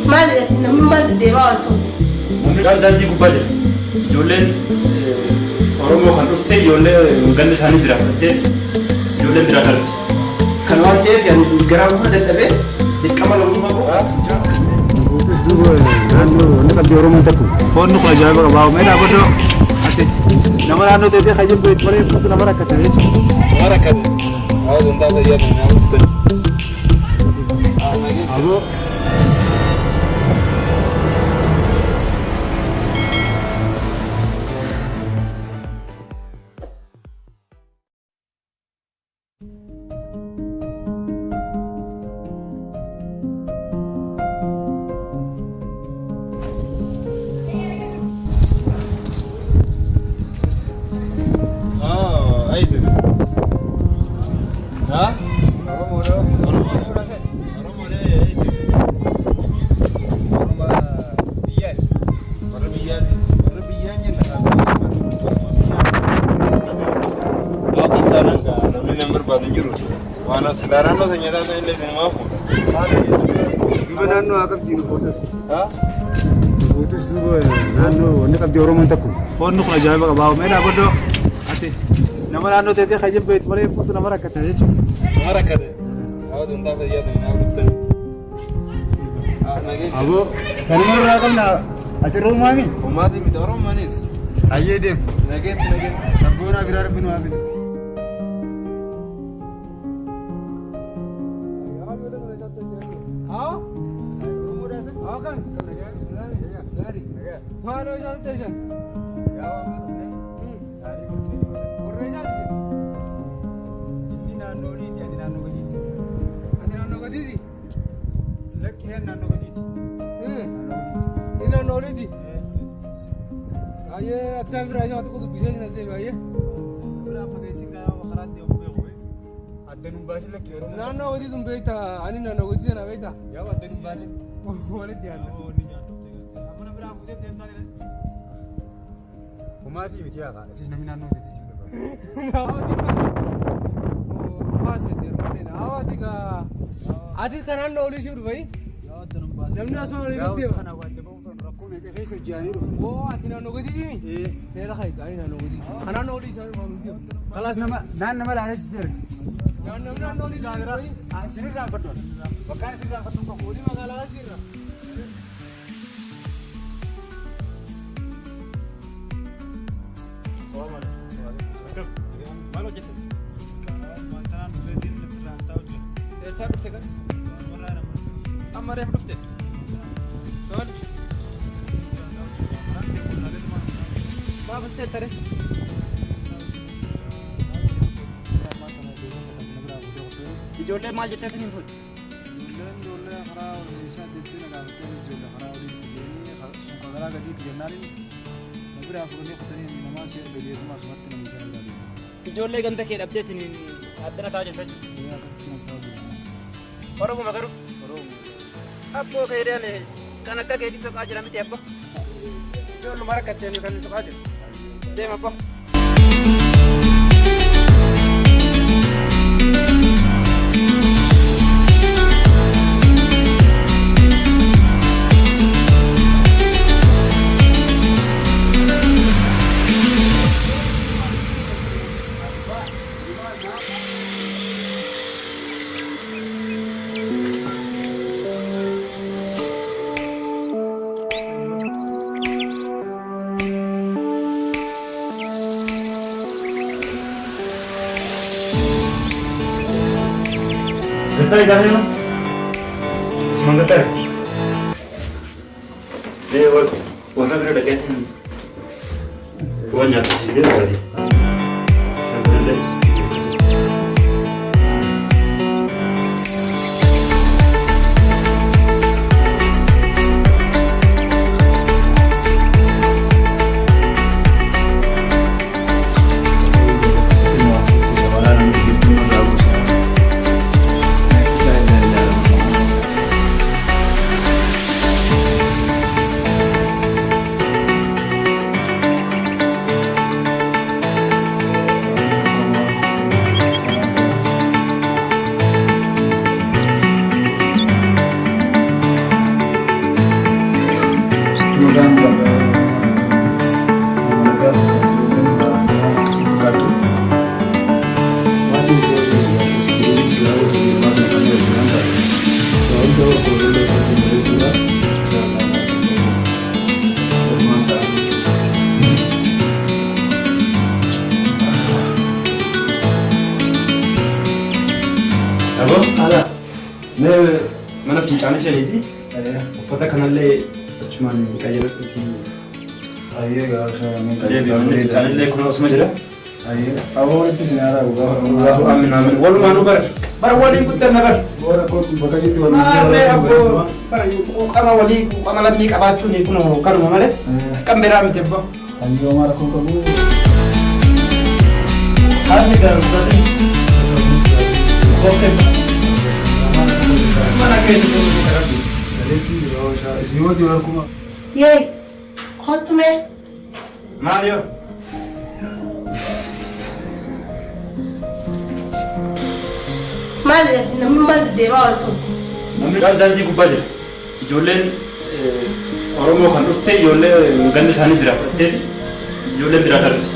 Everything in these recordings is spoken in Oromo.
Maal namni maal deemaa ooltu? Namni daandii gubbaa jira. Ijoolleen Oromoo kan dhufte ijoollee ganna isaanii biraa fudhattee ijoolleen biraa darbiti. Kan waan ta'eef garaan kun dadhabee dirqama lammummaa bu'aa. Guutus duuba naannoo wanni qabdi Oromoon takku. Foonni kun ajaa'iba qaba. Meedhaa godoo ati nama naannoo ta'ee kan jibbe malee kutu nama rakkate jechuudha. Nama rakkate. Haa danda'a fayyaa nama dhuftan. Aboo. Sekarang lo ternyata saya lihat ini maaf. Gimana nu akab di putus? Putus dulu nanu ini kabdi Oromoon takku. Foonni kun ajaa'iba qaba. Meedhaa godoo ati nama naannoo ta'ee kan jibbe malee kutu nama rakkate jechuudha. Nama rakkate. Haa danda'a fayyaa nama dhuftan. Aboo kanuma irraa qabna ati Oromooni? Ummati miti Oromoonis. Ayyee deem. Nageetti. Sabboonaa biraa rabbi nu haafine. Mana jauh station? Korang jauh. Ini naannoo liiti ati naannoo gadiiti. Ati naannoo gadiiti? Lakkeen naannoo gadiiti. Ini naannoo liiti? Aye, ati sampai raja waktu kau tu bisa jenas saya aye. Berapa gesin kaya wakaran dia udah gue. Ada numbasi lagi orang. Naannoo gadiiti tu beta, ani naannoo gadiiti sana beta. Ya ada numbasi. Boleh dia. Oh ni jangan tuh. Mana berapa gesin dia tadi? Umati miti ya kak. Itu namanya naannoo gadiiti sih berapa? Awak sih kan? Oh, masih termane. Awak sih kan? Ati kan naannoo oli sih berapa? Ya ada numbasi. Namni asma oli Ya gadiiti. udah kan awak tebak untuk rakun itu kayak sejarah itu. Oh, ati naannoo gadiiti mi? Eh. Nera kaya ka, ani naannoo gadiiti. Kan naannoo oli sana mampu. Kelas nama lah sisir. Naannoo oli sana. Sini rapat dong. Bahkan sini rapat tuh kok. Odi magala sirra. Malu jatuh. Mantan berdiri di belakang tahu je. Saya dhufte kan? Amma reef dhufte. Tole. Maaf astee tare. Ijoollee maal jetteetiin hin fuudhu? Ijoolleen karaa isaa jettee nagaafatanis ijoollee karaa olii ijoollee suuqa garaa gadiitti jennaan na biraa fuudhanii qotanii namaa si gadeetuma asumatti namni isaa biraa deemu. Ijoollee ganda kee dhabdeetiin addana ta'a jirta jechuudha. Akkasitti nas ta'uu jira. Oromuma garuu. Abboo fayyadamee kan akka keetii soqaa jira miti abba. Ijoolluma rakkatteen kan soqaa jiru. Deema abba. Gata ikan ni, semangat tak? Dia warna biru dekat ni, warna nyata sih dia tadi. Sampai nanti. mana fincaana shaniiti uffata kanallee achumaan qayyarratti fincaanillee kun osuma jira awwaalitti sinaaraa Allahu aamin aamin walumaa nu bara waliin guddanna bara boora kootu bakka jitti maarree abboo bara quuqama walii quuqama lammii qabaachuun kun kanuma malee kan biraa miti abboo hanyoo maara kun qabu haasni gaarumsaati kokkee mana keessa isin wajji warkuma Yee, hottume. maal yoo Maali ati namni maal deddeebaa wal tokko. namni daandii gubbaa jira ijoolleen Oromoo kan dhufte ijoollee ganda isaanii biraa fudhatteeti ijoolleen biraa tarbiti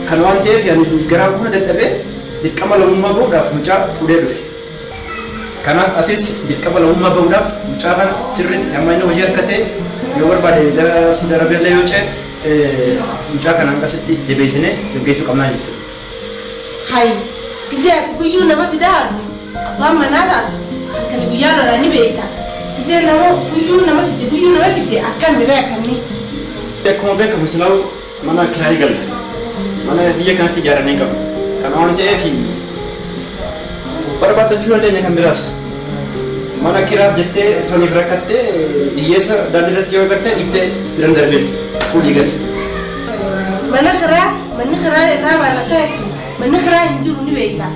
kan waan ta'eef garaan kun dadhabee dirqama lammummaa bahuudhaaf mucaa fuudhee dhufe kanaaf atis dirqama lammummaa bahuudhaaf mucaa kana sirriitti hamma inni hojii harkatee yoo barbaade gara Suudi Arabiyaa yoo ce'e mucaa kana akkasitti jabeessinee gaggeessuu qabnaa jechuudha. Hayi, gisee ati guyyuu nama fidaa argu. Abbaan manaa taatu halkanii guyyaa lolaa ni beekta. Gisee nama guyyuu nama fidde akkam biree akkamii. Akkuma beekamu silaa'u mana kiraayii galte mana biyya kanatti ijaaranii qabu kana waan ta'eef barbaadachuu dandeenya kan biraas mana kiraaf jettee saniif rakkattee hiyyeessa daandii irratti yoo gartee dhiiftee biran darbeen fuudhii galte. Manni kiraa irraa waan akka jettu manni kiraa hin jiru ni beekta.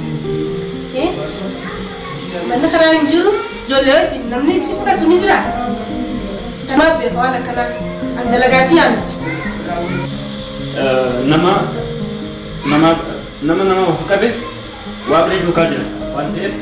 Manni kiraa hin jiru ijoollee wajjin namni si fudhatu ni jira. Kanaaf beeka waan akkanaa an dalagaatii yaamti. nama of qabe waaqni duukaa jira waan ta'eef